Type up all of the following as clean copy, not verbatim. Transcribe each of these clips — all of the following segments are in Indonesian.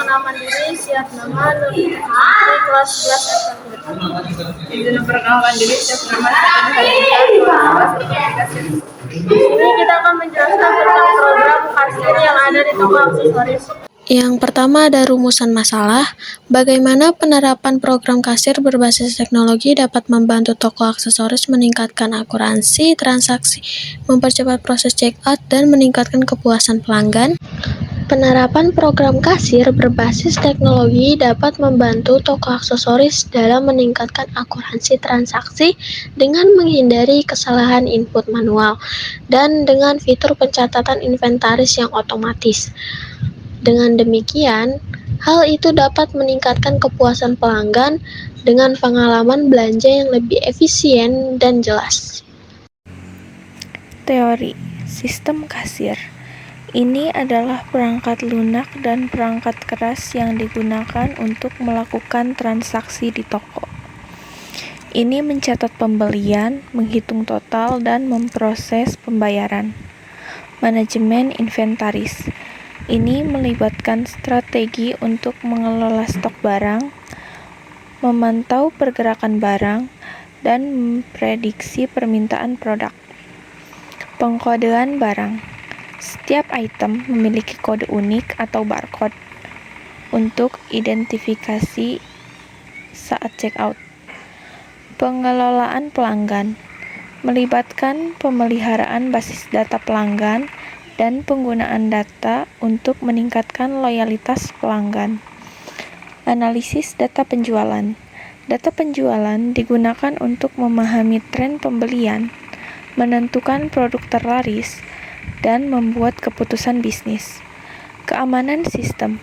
mengenal mandiri, siap nama, Nurhayati, kelas 11 SMP. Izin memperkenalkan diri, siap nama, kelas 11 Di sini kita akan menjelaskan tentang program kasir yang ada di toko aksesoris. Yang pertama ada rumusan masalah, bagaimana penerapan program kasir berbasis teknologi dapat membantu toko aksesoris meningkatkan akurasi transaksi, mempercepat proses check-out, dan meningkatkan kepuasan pelanggan. Penerapan program kasir berbasis teknologi dapat membantu toko aksesoris dalam meningkatkan akurasi transaksi dengan menghindari kesalahan input manual dan dengan fitur pencatatan inventaris yang otomatis. Dengan demikian, hal itu dapat meningkatkan kepuasan pelanggan dengan pengalaman belanja yang lebih efisien dan jelas. Teori sistem kasir. Ini adalah perangkat lunak dan perangkat keras yang digunakan untuk melakukan transaksi di toko. Ini mencatat pembelian, menghitung total, dan memproses pembayaran. Manajemen inventaris. Ini melibatkan strategi untuk mengelola stok barang, memantau pergerakan barang, dan memprediksi permintaan produk. Pengkodean barang. Setiap item memiliki kode unik atau barcode untuk identifikasi saat checkout. Pengelolaan pelanggan melibatkan pemeliharaan basis data pelanggan dan penggunaan data untuk meningkatkan loyalitas pelanggan. Analisis data penjualan. Data penjualan digunakan untuk memahami tren pembelian, menentukan produk terlaris, dan membuat keputusan bisnis. Keamanan sistem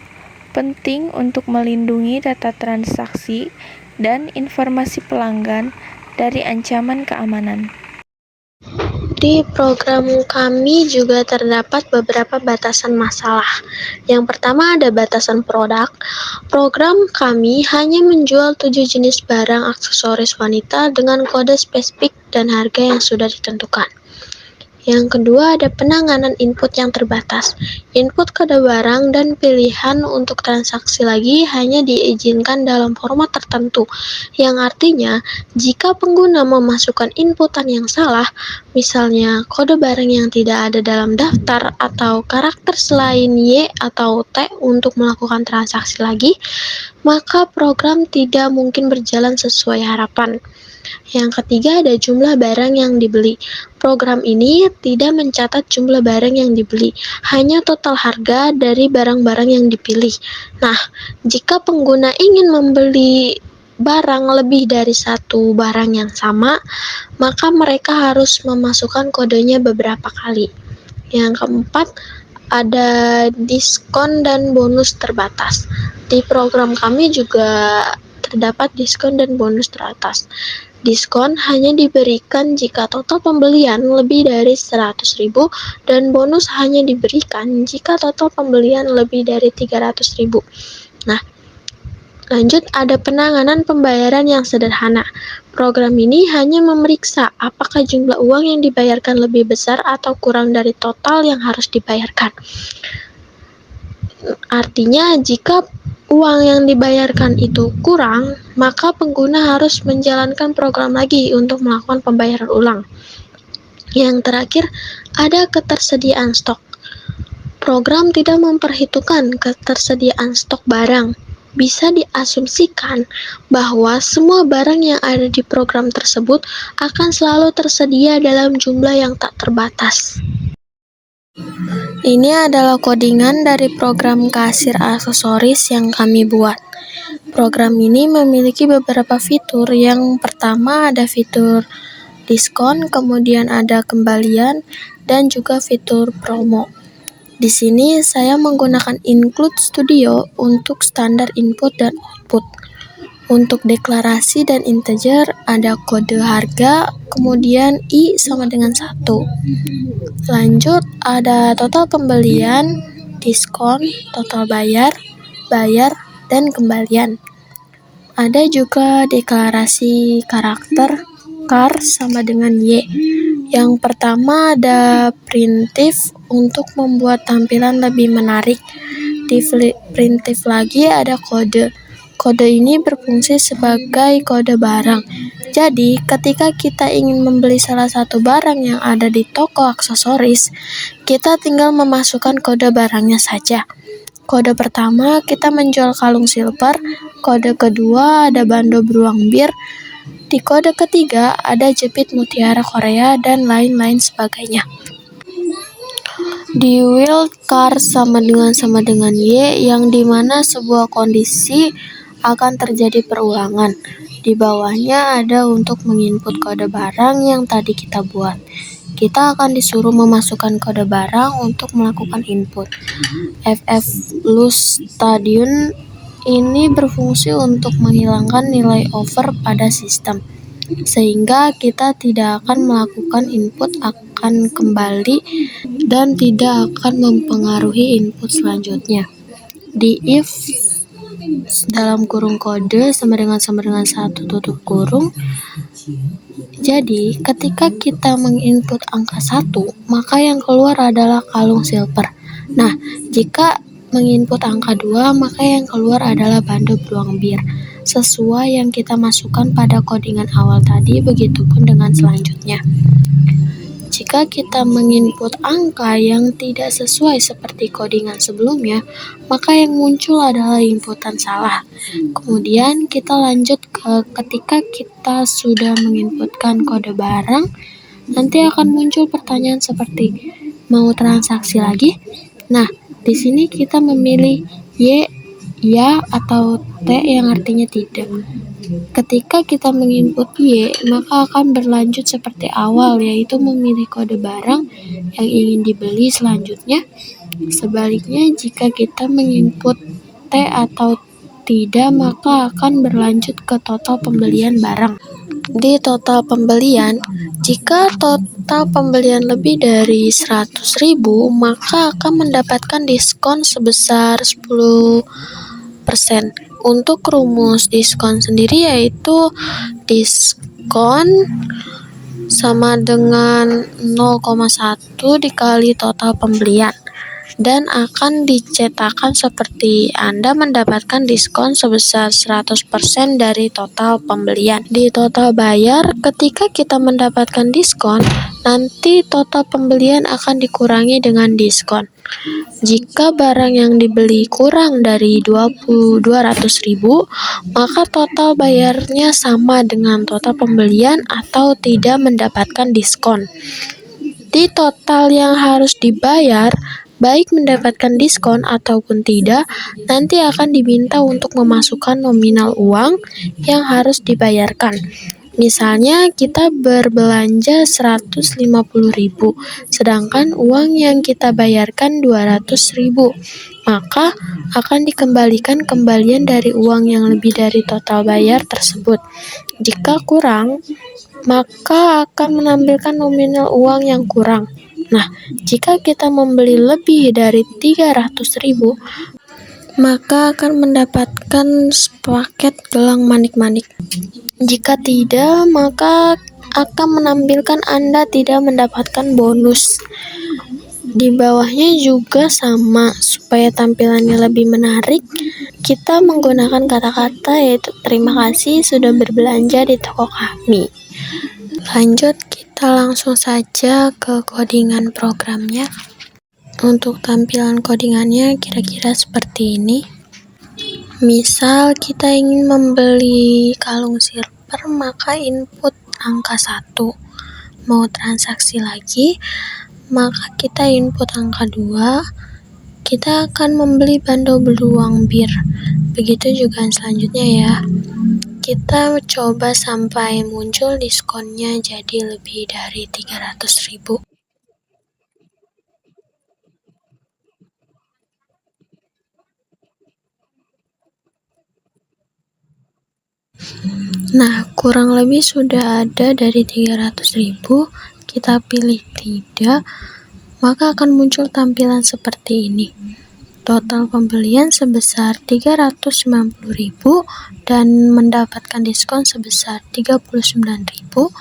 penting untuk melindungi data transaksi dan informasi pelanggan dari ancaman keamanan. Di program kami juga terdapat beberapa batasan masalah. Yang pertama ada batasan produk. Program kami hanya menjual 7 jenis barang aksesoris wanita dengan kode spesifik dan harga yang sudah ditentukan. Yang kedua ada penanganan input yang terbatas. Input kode barang dan pilihan untuk transaksi lagi hanya diizinkan dalam format tertentu, yang artinya jika pengguna memasukkan inputan yang salah, misalnya kode barang yang tidak ada dalam daftar atau karakter selain Y atau T untuk melakukan transaksi lagi, maka program tidak mungkin berjalan sesuai harapan. Yang ketiga ada jumlah barang yang dibeli. Program ini tidak mencatat jumlah barang yang dibeli, hanya total harga dari barang-barang yang dipilih. Nah, jika pengguna ingin membeli barang lebih dari satu barang yang sama, maka mereka harus memasukkan kodenya beberapa kali. Yang keempat, ada diskon dan bonus terbatas. Di program kami juga terdapat diskon dan bonus terbatas. Diskon hanya diberikan jika total pembelian lebih dari 100.000 dan bonus hanya diberikan jika total pembelian lebih dari 300.000. Nah, lanjut ada penanganan pembayaran yang sederhana. Program ini hanya memeriksa apakah jumlah uang yang dibayarkan lebih besar atau kurang dari total yang harus dibayarkan. Artinya jika uang yang dibayarkan itu kurang, maka pengguna harus menjalankan program lagi untuk melakukan pembayaran ulang. Yang terakhir, ada ketersediaan stok. Program tidak memperhitungkan ketersediaan stok barang. Bisa diasumsikan bahwa semua barang yang ada di program tersebut akan selalu tersedia dalam jumlah yang tak terbatas. Ini adalah codingan dari program kasir aksesoris yang kami buat. Program ini memiliki beberapa fitur. Yang pertama ada fitur diskon, kemudian ada kembalian, dan juga fitur promo. Di sini saya menggunakan Include Studio untuk standar input dan output. Untuk deklarasi dan integer ada kode harga, kemudian I sama dengan 1. Lanjut ada total pembelian, diskon, total bayar, dan kembalian. Ada juga deklarasi karakter, char sama dengan Y. Yang pertama ada primitif untuk membuat tampilan lebih menarik. Di primitif lagi ada kode. Kode ini berfungsi sebagai kode barang. Jadi, ketika kita ingin membeli salah satu barang yang ada di toko aksesoris, kita tinggal memasukkan kode barangnya saja. Kode pertama, kita menjual kalung silver. Kode kedua, ada bando beruang bir. Di kode ketiga, ada jepit mutiara Korea dan lain-lain sebagainya. Di wild card sama dengan Y, yang dimana sebuah kondisi akan terjadi perulangan. Di bawahnya ada untuk menginput kode barang yang tadi kita buat. Kita akan disuruh memasukkan kode barang untuk melakukan input. FF Loose Stadium ini berfungsi untuk menghilangkan nilai over pada sistem, sehingga kita tidak akan melakukan input akan kembali dan tidak akan mempengaruhi input selanjutnya. Di if dalam kurung kode sama dengan 1 tutup kurung. Jadi, ketika kita menginput angka 1, maka yang keluar adalah kalung silver. Nah, jika menginput angka 2, maka yang keluar adalah bando beruang bir. Sesuai yang kita masukkan pada codingan awal tadi, begitupun dengan selanjutnya. Jika kita menginput angka yang tidak sesuai seperti codingan sebelumnya, maka yang muncul adalah inputan salah. Kemudian kita lanjut ke ketika kita sudah menginputkan kode barang, nanti akan muncul pertanyaan seperti mau transaksi lagi? Nah, di sini kita memilih Y, ya, atau T yang artinya tidak. Ketika kita menginput Y, maka akan berlanjut seperti awal, yaitu memilih kode barang yang ingin dibeli selanjutnya. Sebaliknya, jika kita menginput T atau tidak, maka akan berlanjut ke total pembelian barang. Di total pembelian, jika total pembelian lebih dari 100.000, maka akan mendapatkan diskon sebesar 10%. Untuk rumus diskon sendiri yaitu diskon sama dengan 0,1 dikali total pembelian, dan akan dicetakkan seperti Anda mendapatkan diskon sebesar 100% dari total pembelian. Di total bayar, ketika kita mendapatkan diskon, nanti total pembelian akan dikurangi dengan diskon. Jika barang yang dibeli kurang dari 200.000, maka total bayarnya sama dengan total pembelian atau tidak mendapatkan diskon. Di total yang harus dibayar, baik mendapatkan diskon ataupun tidak, nanti akan diminta untuk memasukkan nominal uang yang harus dibayarkan. Misalnya kita berbelanja 150.000, sedangkan uang yang kita bayarkan 200.000, maka akan dikembalikan kembalian dari uang yang lebih dari total bayar tersebut. Jika kurang, maka akan menampilkan nominal uang yang kurang. Nah, jika kita membeli lebih dari 300.000, maka akan mendapatkan paket gelang manik-manik. Jika tidak, maka akan menampilkan Anda tidak mendapatkan bonus. Di bawahnya juga sama, supaya tampilannya lebih menarik, kita menggunakan kata-kata yaitu terima kasih sudah berbelanja di toko kami. Lanjut, kita langsung saja ke codingan programnya. Untuk tampilan codingannya kira-kira seperti ini. Misal kita ingin membeli kalung silver, maka input angka 1. Mau transaksi lagi, maka kita input angka 2. Kita akan membeli bando beruang bir. Begitu juga selanjutnya ya. Kita coba sampai muncul diskonnya jadi lebih dari 300.000. Nah, kurang lebih sudah ada dari 300.000, kita pilih tidak, maka akan muncul tampilan seperti ini. Total pembelian sebesar 390.000 dan mendapatkan diskon sebesar 39.000.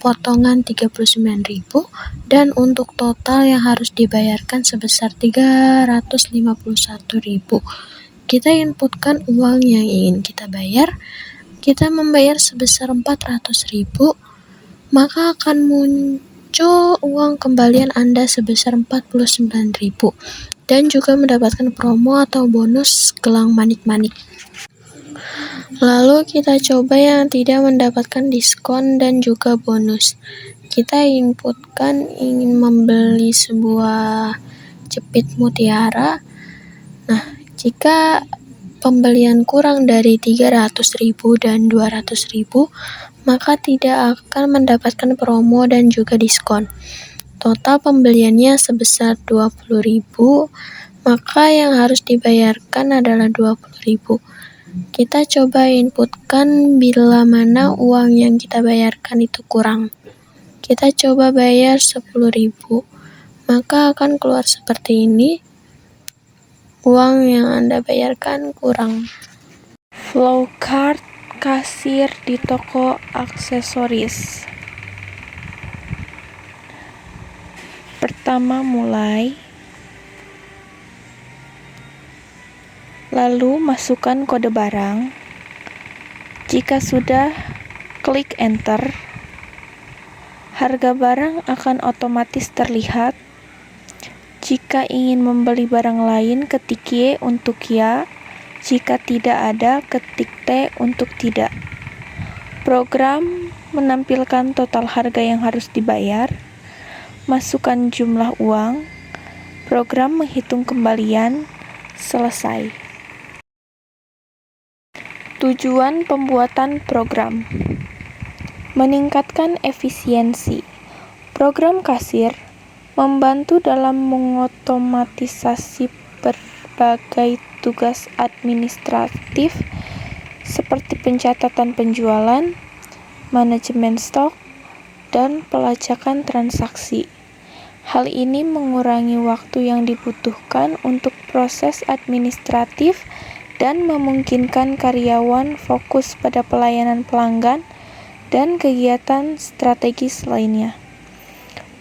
potongan 39.000 dan untuk total yang harus dibayarkan sebesar 351.000. Kita inputkan uang yang ingin kita bayar. Kita membayar sebesar 400.000, maka akan muncul uang kembalian Anda sebesar 49.000 dan juga mendapatkan promo atau bonus gelang manik-manik. Lalu kita coba yang tidak mendapatkan diskon dan juga bonus. Kita inputkan ingin membeli sebuah jepit mutiara. Nah, jika pembelian kurang dari 300.000 dan 200.000, maka tidak akan mendapatkan promo dan juga diskon. Total pembeliannya sebesar 20.000, maka yang harus dibayarkan adalah 20.000. Kita coba inputkan bila mana uang yang kita bayarkan itu kurang. Kita coba bayar 10.000, maka akan keluar seperti ini. Uang yang Anda bayarkan kurang. Flowcard kasir di toko aksesoris. Pertama mulai, lalu masukkan kode barang. Jika sudah, klik enter. Harga barang akan otomatis terlihat. Jika ingin membeli barang lain, ketik Y untuk ya. Jika tidak ada, ketik T untuk tidak. Program menampilkan total harga yang harus dibayar. Masukkan jumlah uang. Program menghitung kembalian. Selesai. Tujuan pembuatan program: meningkatkan efisiensi. Program kasir membantu dalam mengotomatisasi berbagai tugas administratif seperti pencatatan penjualan, manajemen stok, dan pelacakan transaksi. Hal ini mengurangi waktu yang dibutuhkan untuk proses administratif dan memungkinkan karyawan fokus pada pelayanan pelanggan dan kegiatan strategis lainnya.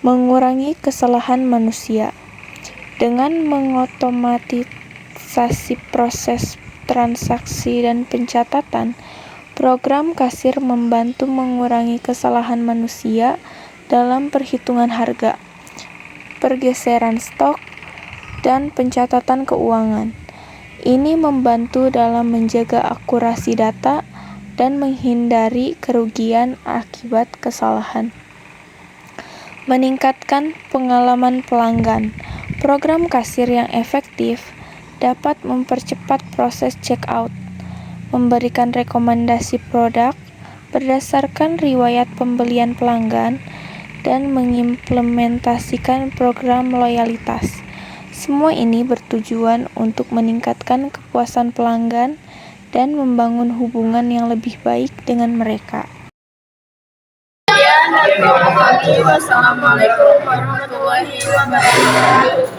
Mengurangi kesalahan manusia. Dengan mengotomatisasi proses transaksi dan pencatatan, program kasir membantu mengurangi kesalahan manusia dalam perhitungan harga, pergeseran stok, dan pencatatan keuangan. Ini membantu dalam menjaga akurasi data dan menghindari kerugian akibat kesalahan. Meningkatkan pengalaman pelanggan. Program kasir yang efektif dapat mempercepat proses check-out, memberikan rekomendasi produk berdasarkan riwayat pembelian pelanggan, dan mengimplementasikan program loyalitas. Semua ini bertujuan untuk meningkatkan kepuasan pelanggan dan membangun hubungan yang lebih baik dengan mereka. Sekian dari kami. Wassalamualaikum warahmatullahi wabarakatuh.